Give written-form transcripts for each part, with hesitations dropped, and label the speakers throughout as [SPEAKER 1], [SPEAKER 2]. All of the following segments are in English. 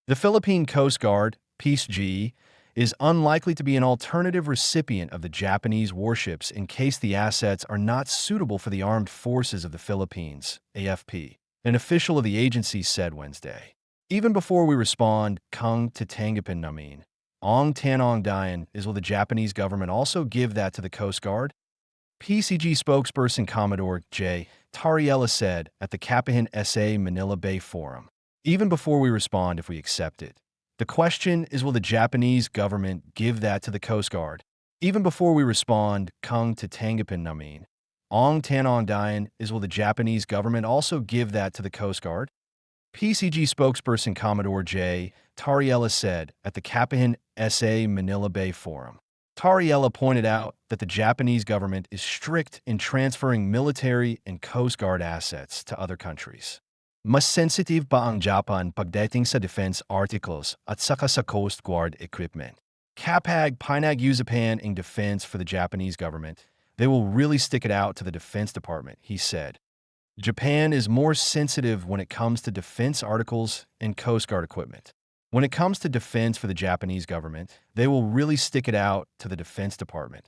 [SPEAKER 1] The Philippine Coast Guard, PSG, is unlikely to be an alternative recipient of the Japanese warships in case the assets are not suitable for the armed forces of the Philippines, AFP, an official of the agency said Wednesday. Even before we respond, Kung to Tanggapin namin, Ong Tanong Dayan is will the Japanese government also give that to the Coast Guard? PCG spokesperson Commodore J. Tariella said at the Capahin SA Manila Bay Forum. Even before we respond if we accept it. The question is, will the Japanese government give that to the Coast Guard? Even before we respond, Kung to Tanggapin namin, Ong Tanong Dayan is will the Japanese government also give that to the Coast Guard? PCG spokesperson Commodore J. Tariella said at the Capahin SA Manila Bay Forum. Tariella pointed out that the Japanese government is strict in transferring military and Coast Guard assets to other countries. Mas sensitive pa ang Japan pagdating sa defense articles at saka sa Coast Guard equipment. Kapag pinag-usapan ang defense for the Japanese government, they will really stick it out to the Defense Department, he said. Japan is more sensitive when it comes to defense articles and Coast Guard equipment. When it comes to defense for the Japanese government, they will really stick it out to the Defense Department.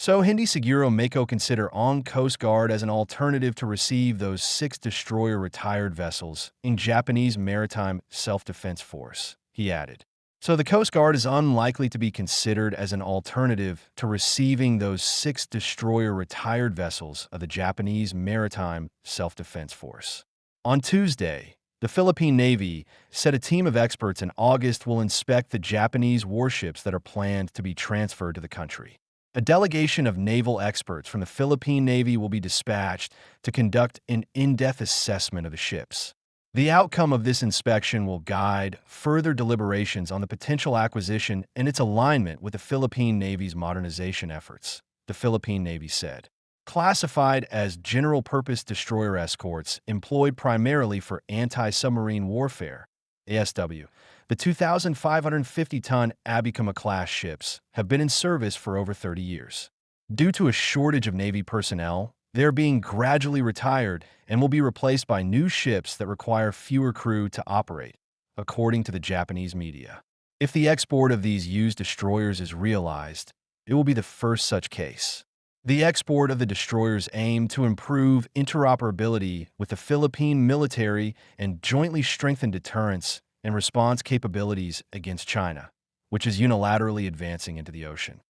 [SPEAKER 1] So hindi siguro mako consider ang Coast Guard as an alternative to receive those 6 destroyer retired vessels in Japanese Maritime Self-Defense Force, he added. So the Coast Guard is unlikely to be considered as an alternative to receiving those 6 destroyer retired vessels of the Japanese Maritime Self-Defense Force. On Tuesday, the Philippine Navy said a team of experts in August will inspect the Japanese warships that are planned to be transferred to the country. A delegation of naval experts from the Philippine Navy will be dispatched to conduct an in-depth assessment of the ships. The outcome of this inspection will guide further deliberations on the potential acquisition and its alignment with the Philippine Navy's modernization efforts, the Philippine Navy said. Classified as general-purpose destroyer escorts employed primarily for anti-submarine warfare, ASW, the 2,550-ton Abukuma-class ships have been in service for over 30 years. Due to a shortage of Navy personnel, they are being gradually retired and will be replaced by new ships that require fewer crew to operate, according to the Japanese media. If the export of these used destroyers is realized, it will be the first such case. The export of the destroyers aim to improve interoperability with the Philippine military and jointly strengthen deterrence and response capabilities against China, which is unilaterally advancing into the ocean.